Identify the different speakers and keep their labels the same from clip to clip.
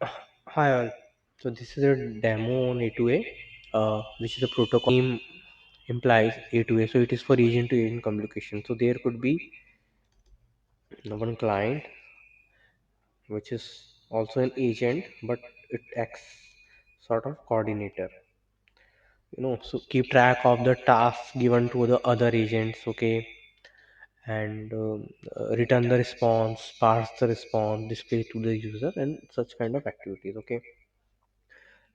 Speaker 1: Hi all. So this is a demo on A2A, which is a protocol name implies A2A. So it is for agent to agent communication. So there could be one client which is also an agent, but it acts sort of coordinator. So keep track of the tasks given to the other agents. Okay, and return the response, parse the response, display to the user, and such kind of activities. Okay,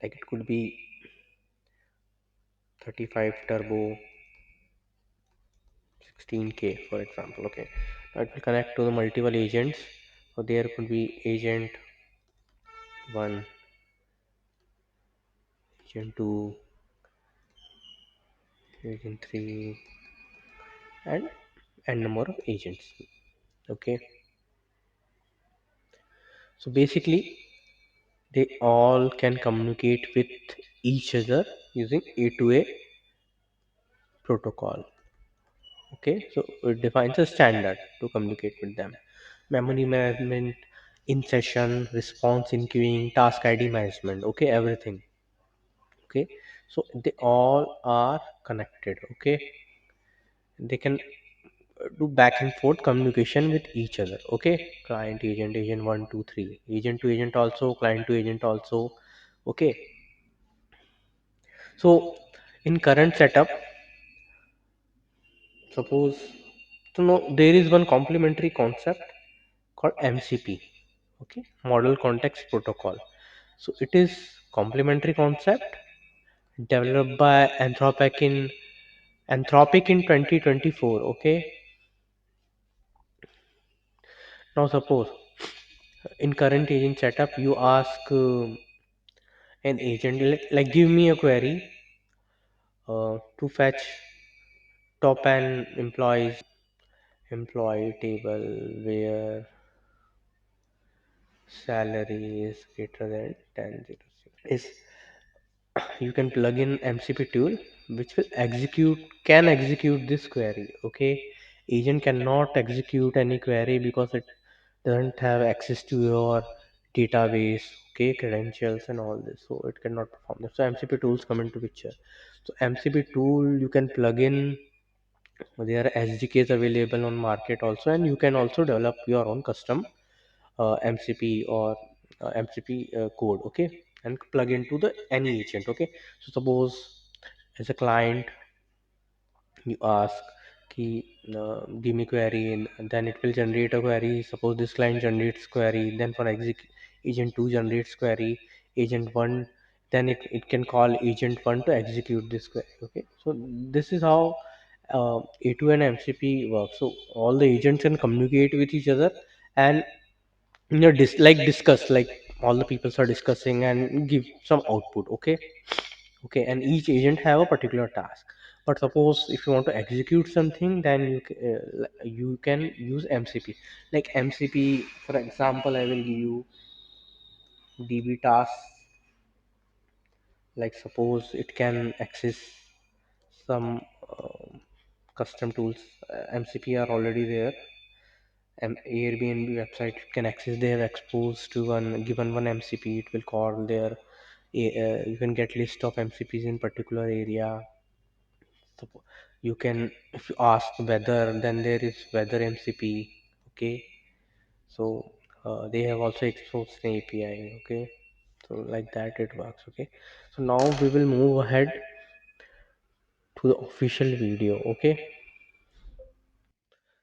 Speaker 1: like it could be 35 turbo 16K for example. Okay, now it will connect to the multiple agents. So there could be agent 1, agent 2, agent 3, and number of agents. Okay, so basically they all can communicate with each other using A2A protocol. Okay, so it defines a standard to communicate with them. Memory management, in session response, in queuing, task id management. Okay, everything. Okay, so they all are connected. Okay, they can do back and forth communication with each other. Okay, client agent, agent 1 2 3, agent to agent also, client to agent also. Okay, so in current setup, suppose, so now there is one complementary concept called mcp. Okay, model context protocol. So it is complementary concept developed by Anthropic in 2024. Okay, now suppose in current agent setup you ask an agent, like give me a query to fetch top and employee table where salary is greater than 10,000. Is you can plug in mcp tool which will execute this query. Okay, agent cannot execute any query because it doesn't have access to your database, okay, credentials and all this, so it cannot perform this. So mcp tools come into picture. So mcp tool you can plug in. There are sdks available on market also, and you can also develop your own custom mcp or mcp code. Okay, and plug into the any agent. Okay, so suppose as a client you ask ki give me query, and then it will generate a query. Suppose this client generates query, then for agent 2 generates query, agent 1, then it can call agent 1 to execute this query. Okay, so this is how a2 and mcp work. So all the agents can communicate with each other, and like discuss, like all the peoples are discussing and give some output. Okay, okay, and each agent have a particular task. But suppose if you want to execute something, then you can use mcp. Like mcp, for example, I will give you db task. Like suppose it can access some custom tools. Mcp are already there. Airbnb website can access their expose to one given one mcp. It will call their you can get list of mcps in particular area. You can, if you ask weather, then there is weather mcp. Okay, so they have also exposed an api. Okay, so like that it works. Okay, so now we will move ahead to the official video. Okay,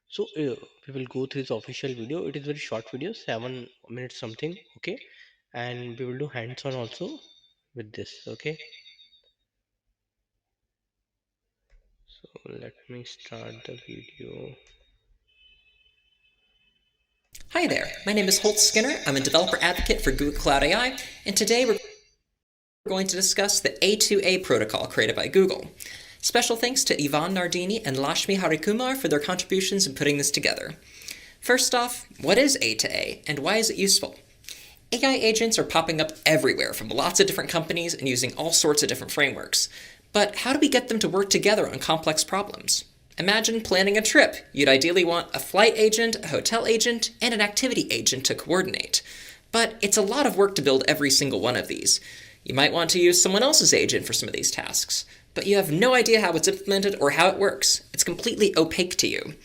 Speaker 1: so we will go through this official video. It is very short video, 7 minutes something. Okay, and we will do hands-on also with this. Okay, so let me start the video.
Speaker 2: Hi there, my name is Holt Skinner. I'm a developer advocate for Google Cloud AI, and today we're going to discuss the A2A protocol created by Google. Special thanks to Ivan Nardini and Lashmi Harikumar for their contributions in putting this together. First off, what is A2A and why is it useful? AI agents are popping up everywhere from lots of different companies and using all sorts of different frameworks. But how do we get them to work together on complex problems? Imagine planning a trip. You'd ideally want a flight agent, a hotel agent, and an activity agent to coordinate. But it's a lot of work to build every single one of these. You might want to use someone else's agent for some of these tasks, but you have no idea how it's implemented or how it works. It's completely opaque to you.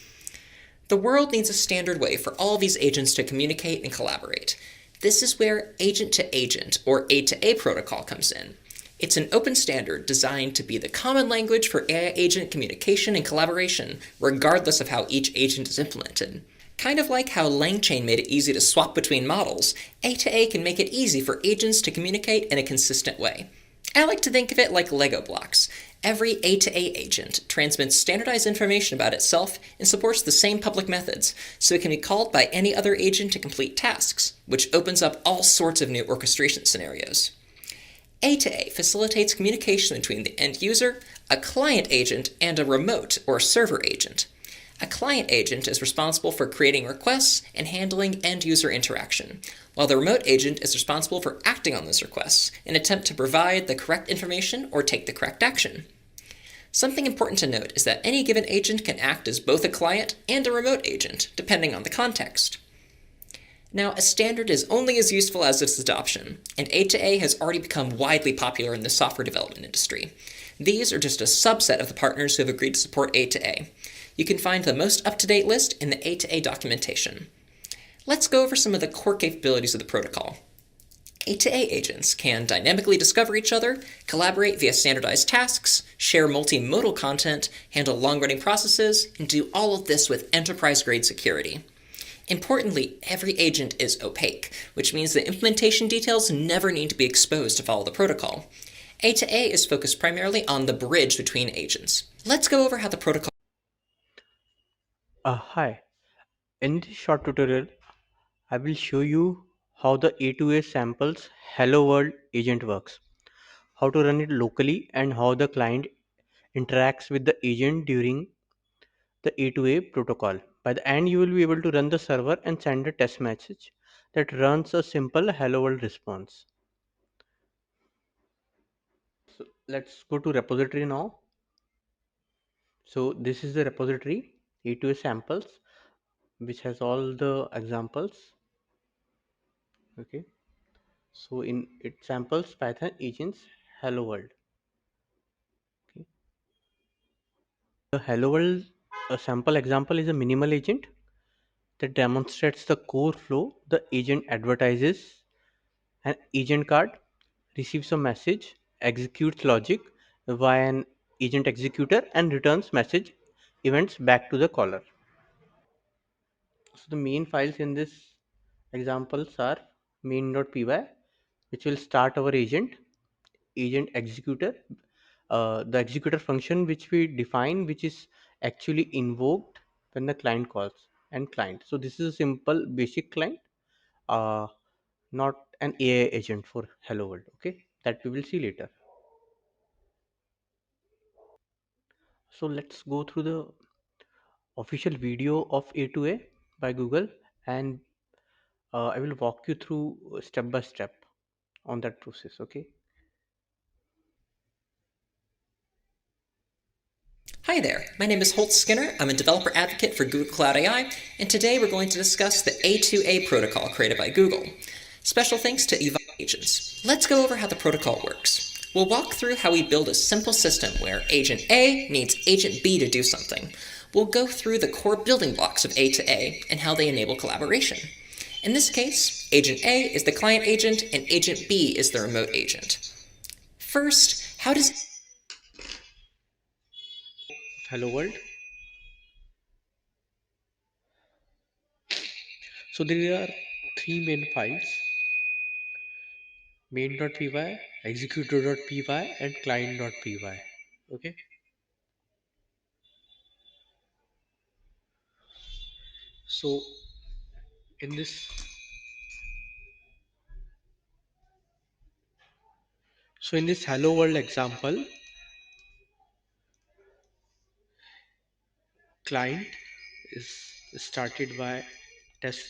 Speaker 2: The world needs a standard way for all these agents to communicate and collaborate. This is where agent to agent, or A2A protocol, comes in. It's an open standard designed to be the common language for AI agent communication and collaboration, regardless of how each agent is implemented. Kind of like how LangChain made it easy to swap between models, A2A can make it easy for agents to communicate in a consistent way. I like to think of it like Lego blocks. Every A2A agent transmits standardized information about itself and supports the same public methods, so it can be called by any other agent to complete tasks, which opens up all sorts of new orchestration scenarios. A2A facilitates communication between the end user, a client agent, and a remote or server agent. A client agent is responsible for creating requests and handling end user interaction, while the remote agent is responsible for acting on those requests in an attempt to provide the correct information or take the correct action. Something important to note is that any given agent can act as both a client and a remote agent, depending on the context. Now, a standard is only as useful as its adoption, and A2A has already become widely popular in the software development industry. These are just a subset of the partners who have agreed to support A2A. You can find the most up-to-date list in the A2A documentation. Let's go over some of the core capabilities of the protocol. A2A agents can dynamically discover each other, collaborate via standardized tasks, share multimodal content, handle long-running processes, and do all of this with enterprise-grade security. Importantly, every agent is opaque, which means the implementation details never need to be exposed to follow the protocol. A2A is focused primarily on the bridge between agents. Let's go over how the protocol.
Speaker 1: Hi. In this short tutorial, I will show you how the A2A samples Hello World agent works, how to run it locally, and how the client interacts with the agent during the A2A protocol. By the end, you will be able to run the server and send a test message that runs a simple Hello World response. So let's go to repository now. So this is the repository A2A samples, which has all the examples. Okay. So in it samples Python agents Hello World. Okay. The Hello World sample example is a minimal agent that demonstrates the core flow. The agent advertises an agent card, receives a message, executes logic via an agent executor, and returns message events back to the caller. So the main files in this examples are main.py, which will start our agent executor, the executor function which we define, which is actually invoked when the client calls, and client. So this is a simple basic client, uh, not an AI agent for Hello World. Okay, that we will see later. So let's go through the official video of A2A by Google, and I will walk you through step by step on that process. Okay.
Speaker 2: Hi there, my name is Holt Skinner. I'm a developer advocate for Google Cloud AI, and today we're going to discuss the A2A protocol created by Google. Special thanks to Yvonne Agents. Let's go over how the protocol works. We'll walk through how we build a simple system where Agent A needs Agent B to do something. We'll go through the core building blocks of A2A and how they enable collaboration. In this case, Agent A is the client agent and Agent B is the remote agent. First, how does
Speaker 1: Hello World. So there are three main files: main.py, executor.py, and client.py. Okay. So in this in this Hello World example, client is started by test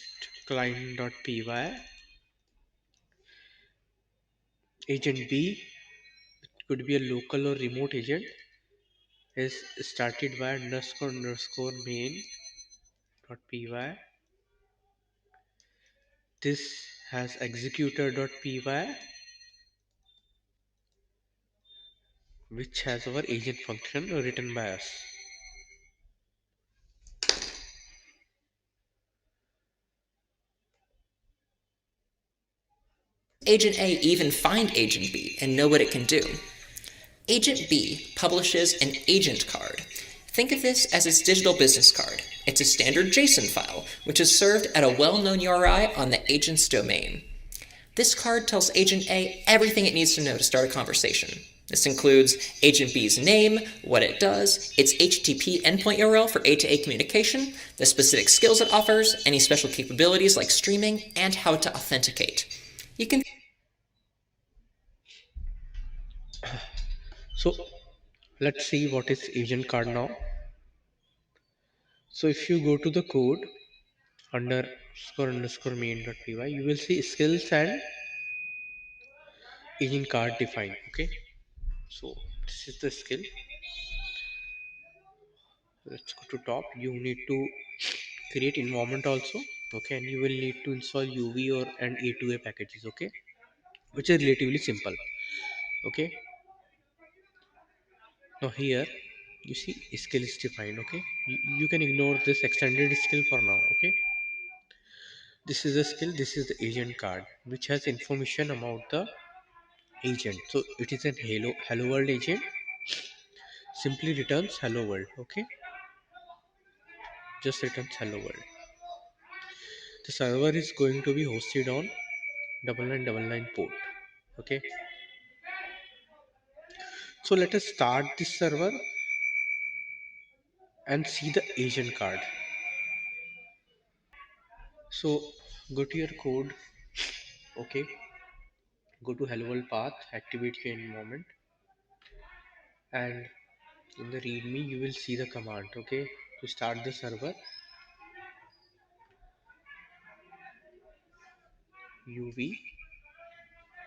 Speaker 1: client.py. Agent B could be a local or remote agent, is started by __main.py. This has executor.py, which has our agent function written by us.
Speaker 2: Agent A even find Agent B and know what it can do? Agent B publishes an agent card. Think of this as its digital business card. It's a standard JSON file, which is served at a well-known URI on the agent's domain. This card tells Agent A everything it needs to know to start a conversation. This includes Agent B's name, what it does, its HTTP endpoint URL for A2A communication, the specific skills it offers, any special capabilities like streaming, and how to authenticate. You can
Speaker 1: So let's see what is agent card now. So if you go to the code under __ main.py, you will see skills and agent card defined. Okay, so this is the skill. Let's go to top. You need to create environment also. Okay, and you will need to install UV or and A2A packages. Okay, which is relatively simple. Okay, now here you see skill is defined. Okay, you can ignore this extended skill for now. Okay, this is the skill, this is the agent card which has information about the agent. So it is an hello world agent, simply returns hello world. Okay, just returns hello world. The server is going to be hosted on 9999 port. Okay, so let us start this server and see the agent card. So go to your code. Okay, go to hello world path, activate your environment, and in the readme you will see the command. Okay, to start the server, uv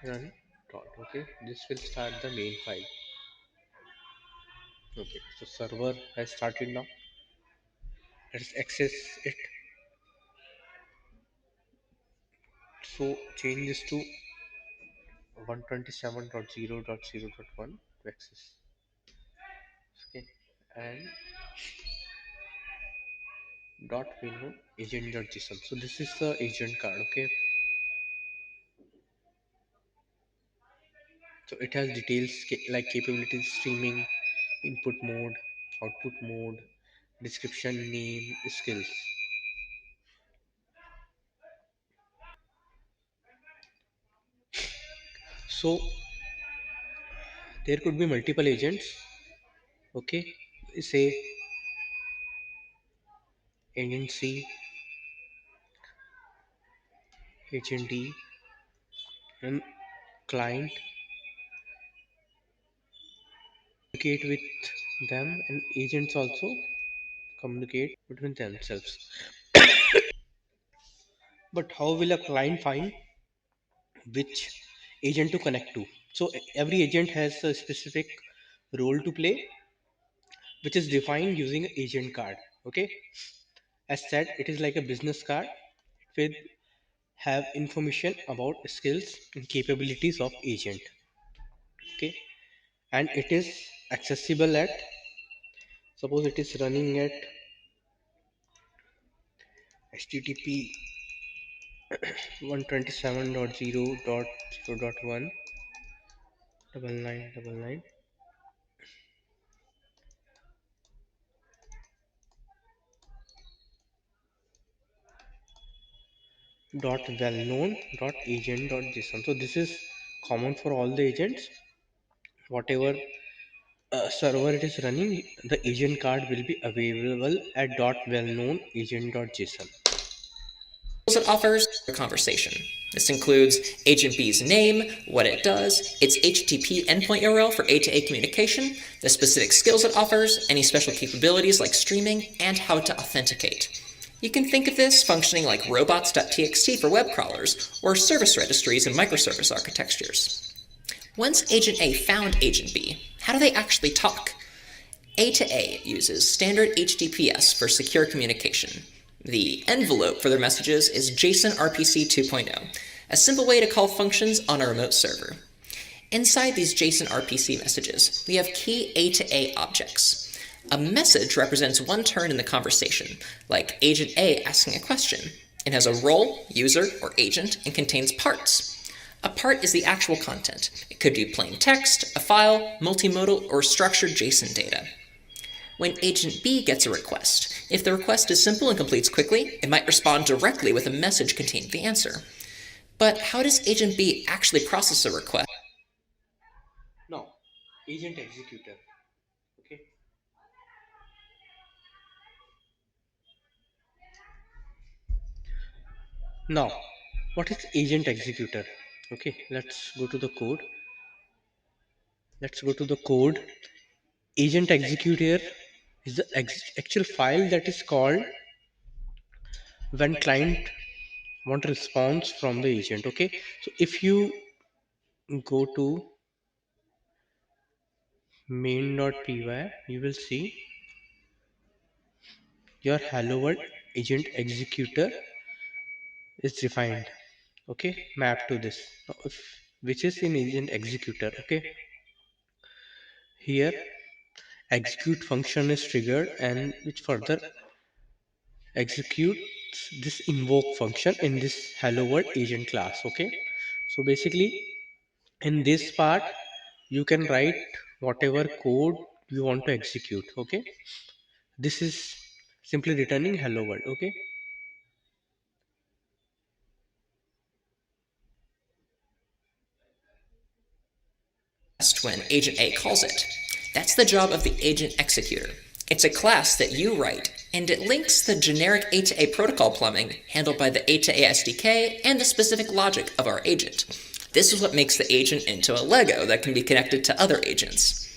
Speaker 1: run dot. Okay, this will start the main file. Okay, so server has started now. Let's access it. So change this to 127.0.0.1 to access. Okay, and dot menu agent.json. So this is the agent card. Okay, so it has details like capabilities, streaming, input mode, output mode, description, name, skills. So there could be multiple agents. Okay, say agent C, agent D, and client communicate with them, and agents also communicate between themselves. But how will a client find which agent to connect to? So every agent has a specific role to play, which is defined using agent card. Okay, as said, it is like a business card. It will have information about skills and capabilities of agent. Okay, and it is accessible at, suppose it is running at http 127.0.0.1 9999 dot well known dot agent dot json. So this is common for all the agents. Whatever server it is running, the agent card will be available at dot well known agent dot json.
Speaker 2: it offers a conversation. This includes Agent B's name, what it does, its HTTP endpoint URL for A2A communication, the specific skills it offers, any special capabilities like streaming, and how to authenticate. You can think of this functioning like robots.txt for web crawlers, or service registries in microservice architectures. Once Agent A found Agent B, how do they actually talk? A2A uses standard HTTPS for secure communication. The envelope for their messages is JSON RPC 2.0. a simple way to call functions on a remote server. Inside these JSON RPC messages, we have key A2A objects. A message represents one turn in the conversation, like agent A asking a question. It has a role, user, or agent, and contains parts. A part is the actual content. It could be plain text, a file, multimodal, or structured JSON data. When agent B gets a request, if the request is simple and completes quickly, it might respond directly with a message containing the answer. But how does agent B actually process a request?
Speaker 1: Now, agent executor. Okay. Now, what is agent executor? Okay, let's go to the code. Let's go to the code. Agent executor is the actual file that is called when client want response from the agent. Okay, so if you go to main.py, you will see your hello world agent executor is defined. Okay, map to this now, which is in agent executor. Okay, here execute function is triggered and which further executes this invoke function in this hello world agent class. Okay, so basically in this part you can write whatever code you want to execute. Okay, this is simply returning hello world. Okay,
Speaker 2: When agent A calls it. That's the job of the agent executor. It's a class that you write, and it links the generic A2A protocol plumbing handled by the A2A SDK and the specific logic of our agent. This is what makes the agent into a Lego that can be connected to other agents.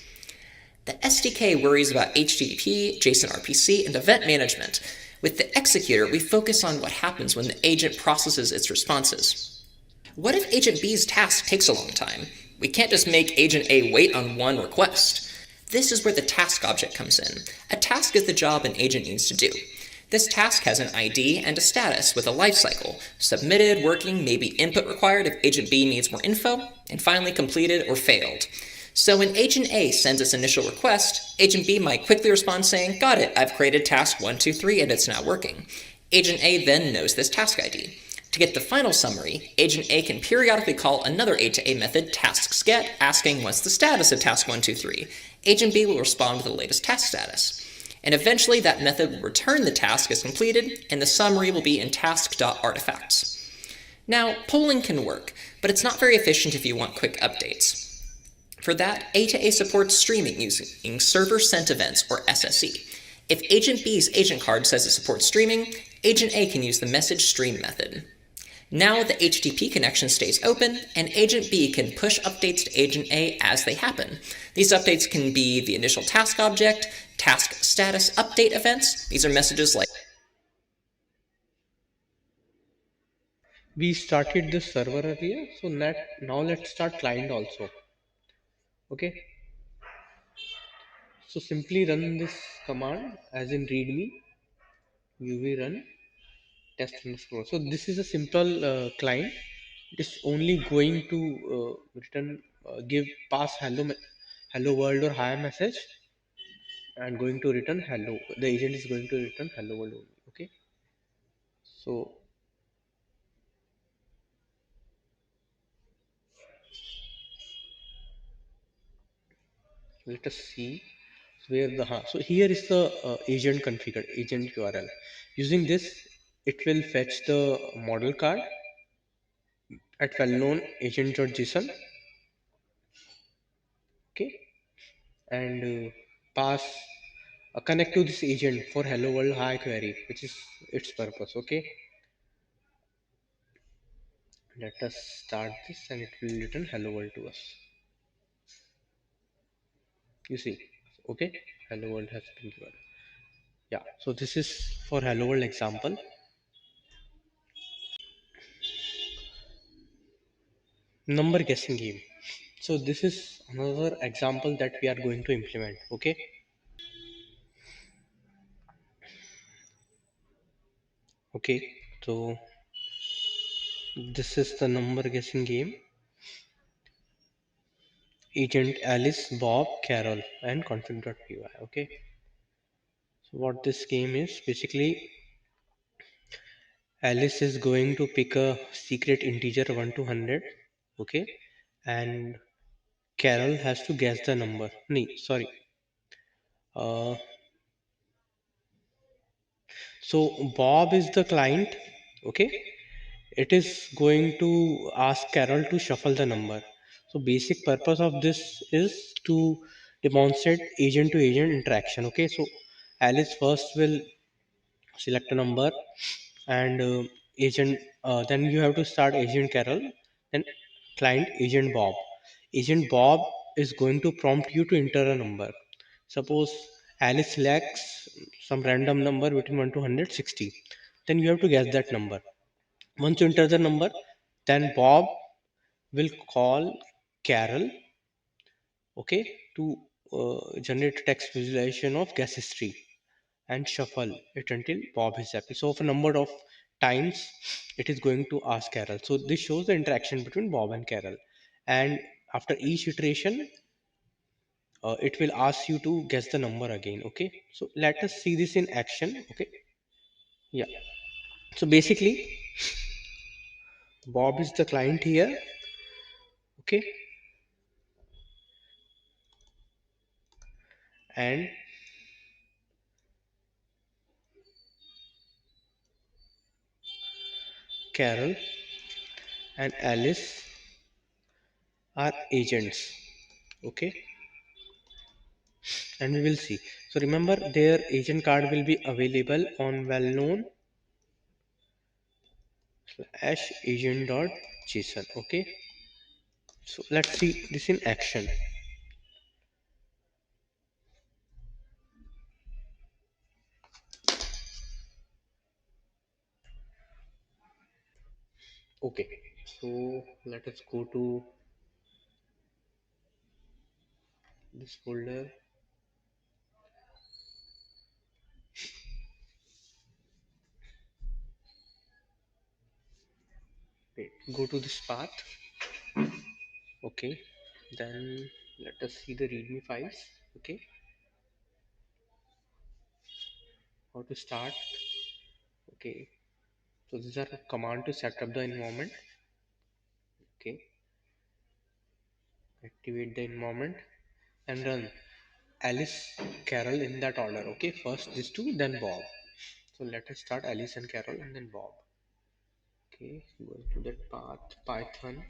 Speaker 2: The SDK worries about HTTP, JSON RPC, and event management. With the executor, we focus on what happens when the agent processes its responses. What if agent B's task takes a long time? We can't just make agent A wait on one request. This is where the task object comes in. A task is the job an agent needs to do. This task has an ID and a status with a lifecycle: submitted, working, maybe input required if agent B needs more info, and finally completed or failed. So when agent A sends its initial request, agent B might quickly respond saying, "Got it, I've created task 123 and it's now working." Agent A then knows this task ID. To get the final summary, agent A can periodically call another A2A method, tasksGet, asking what's the status of task 123. Agent B will respond with the latest task status. And eventually that method will return the task as completed, and the summary will be in task.artifacts. Now, polling can work, but it's not very efficient if you want quick updates. For that, A2A supports streaming using server sent events, or SSE. If agent B's agent card says it supports streaming, agent A can use the message stream method. Now the HTTP connection stays open, and agent B can push updates to agent A as they happen. These updates can be the initial task object, task status update events. These are messages like
Speaker 1: we started this server earlier, so now let's start client also. Okay, so simply run this command as in readme uv run test underscore. So this is a simple client. It is only going to return give pass hello world or hi message and going to return hello. The agent is going to return hello world only. Okay, so let us see where the so here is the agent configured agent url. Using this it will fetch the model card at well-known agent.json. Okay, and pass connect to this agent for hello world hi query, which is its purpose. Okay, let us start this and it will return hello world to us. You see, okay, hello world has been given. Yeah, so this is for hello world example. Number guessing game. So this is another example that we are going to implement. Okay, okay, so This is the number guessing game. Agent Alice, Bob, Carol, and config.py. Okay. So what this game is basically, Alice is going to pick a secret integer 1 to 100. Okay, and Carol has to guess the number. No, sorry. Uh, so Bob is the client. Okay, it is going to ask Carol to shuffle the number. So basic purpose of this is to demonstrate agent to agent interaction. Okay, so Alice first will select a number, and agent then you have to start agent Carol, then client agent Bob. Agent Bob is going to prompt you to enter a number. Suppose Alice selects some random number between 1 to 160, then you have to guess that number. Once you enter the number, then Bob will call Carol, okay, to generate text visualization of guess history and shuffle it until Bob is happy. So, for a number of times, it is going to ask Carol. So, this shows the interaction between Bob and Carol. And after each iteration, it will ask you to guess the number again. Okay. So, let us see this in action. Okay. Yeah. So, basically, Bob is the client here. Okay. And Carol and Alice are agents. Okay. And we will see. So remember, their agent card will be available on well-known slash agent.json. Okay, so let's see this in action. Okay, so let us go to this folder. Wait, go to this path. Okay, then let us see the readme files. Okay, how to start. Okay, so these are command to set up the environment. Okay, activate the environment and run Alice, Carol in that order. Okay, first these two, then Bob. So let us start Alice and Carol and then Bob. Okay, going to that path, Python.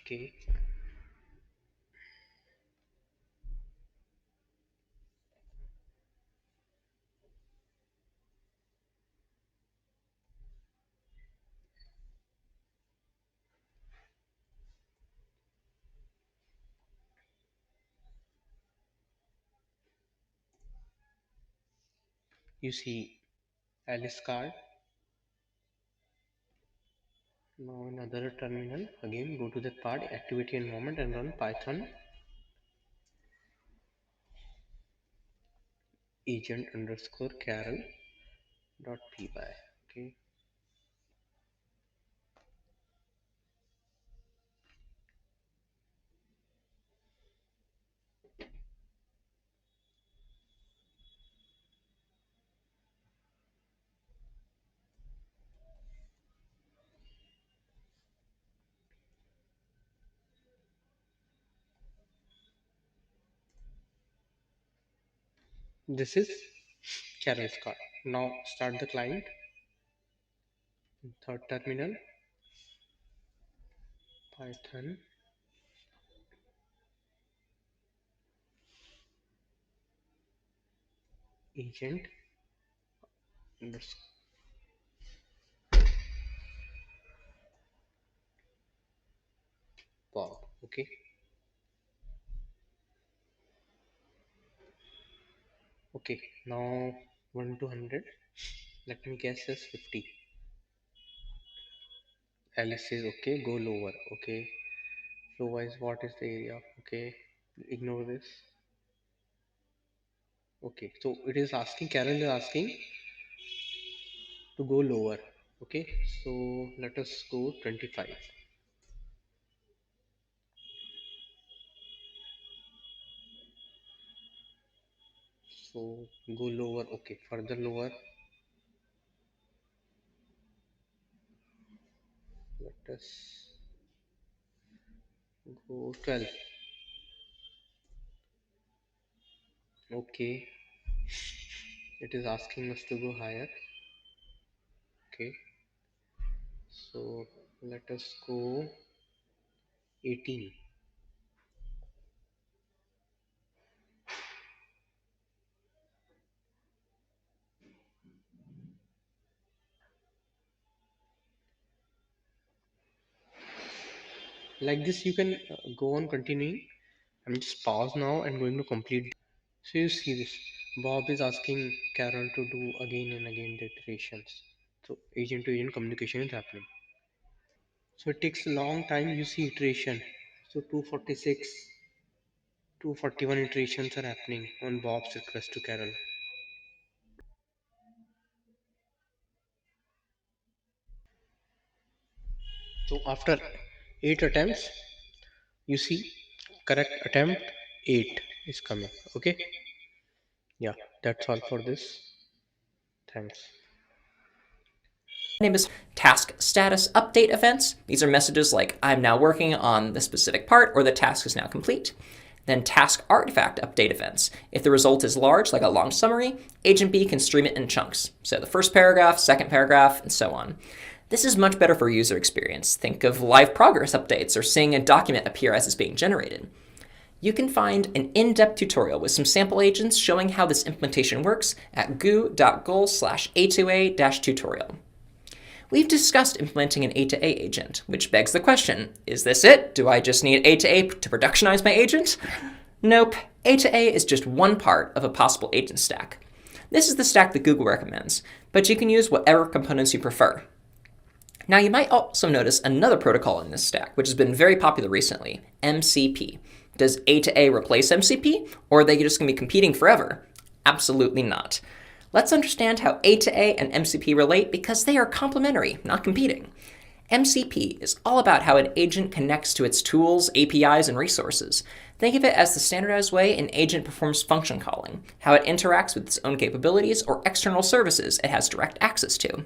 Speaker 1: Okay, you see Alice card. Now in other terminal, again go to that part, activity environment and run Python agent underscore Carol dot py. Okay, this is Carol's card. Now start the client. Third terminal, Python agent underscore Bob. Okay, okay. Now 1 to 100. Let me guess as 50. Alice says okay, go lower. Okay, flow wise, what is the area? Okay, ignore this. Okay, so it is asking, Carol is asking to go lower. Okay, so let us go 25. So go lower. Okay, further lower. Let us go 12. Okay, it is asking us to go higher. Okay, so let us go 18. Like this you can go on continuing. I'm just pause now and going to complete. So you see this, Bob is asking Carol to do again and again the iterations. So agent to agent communication is happening. So it takes a long time, you see iteration. So 246, 241 iterations are happening on Bob's request to Carol. So after 8 attempts, you see correct attempt 8 is coming. Okay, yeah, that's all for this. Thanks.
Speaker 2: Name is task status update events. These are messages like I'm now working on the specific part or the task is now complete. Then task artifact update events. If the result is large, like a long summary, Agent B can stream it in chunks. So the first paragraph, second paragraph, and so on. This is much better for user experience. Think of live progress updates or seeing a document appear as it's being generated. You can find an in-depth tutorial with some sample agents showing how this implementation works at goo.goal/A2A-tutorial. We've discussed implementing an A2A agent, which begs the question, is this it? Do I just need A2A to productionize my agent? Nope, A2A is just one part of a possible agent stack. This is the stack that Google recommends, but you can use whatever components you prefer. Now you might also notice another protocol in this stack, which has been very popular recently, MCP. Does A2A replace MCP, or are they just going to be competing forever? Absolutely not. Let's understand how A2A and MCP relate because they are complementary, not competing. MCP is all about how an agent connects to its tools, APIs, and resources. Think of it as the standardized way an agent performs function calling, how it interacts with its own capabilities or external services it has direct access to.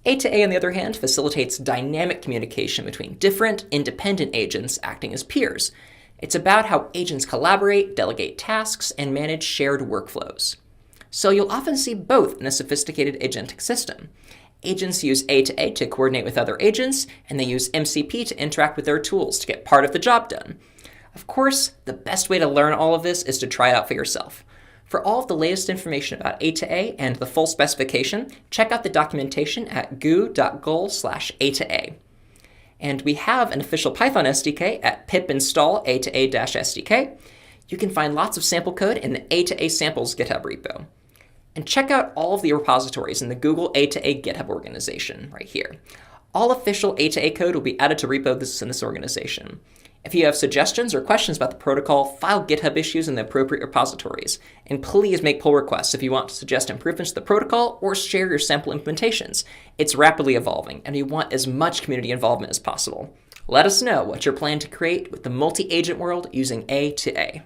Speaker 2: A2A, on the other hand, facilitates dynamic communication between different, independent agents acting as peers. It's about how agents collaborate, delegate tasks, and manage shared workflows. So you'll often see both in a sophisticated agentic system. Agents use A2A to coordinate with other agents, and they use MCP to interact with their tools to get part of the job done. Of course, the best way to learn all of this is to try it out for yourself. For all of the latest information about A2A and the full specification, check out the documentation at goo.goal/A2A. And we have an official Python SDK at pip install A2A-SDK. You can find lots of sample code in the A2A samples GitHub repo. And check out all of the repositories in the Google A2A GitHub organization right here. All official A2A code will be added to repos in this organization. If you have suggestions or questions about the protocol, file GitHub issues in the appropriate repositories. And please make pull requests if you want to suggest improvements to the protocol or share your sample implementations. It's rapidly evolving, and we want as much community involvement as possible. Let us know what you're planning to create with the multi-agent world using A2A.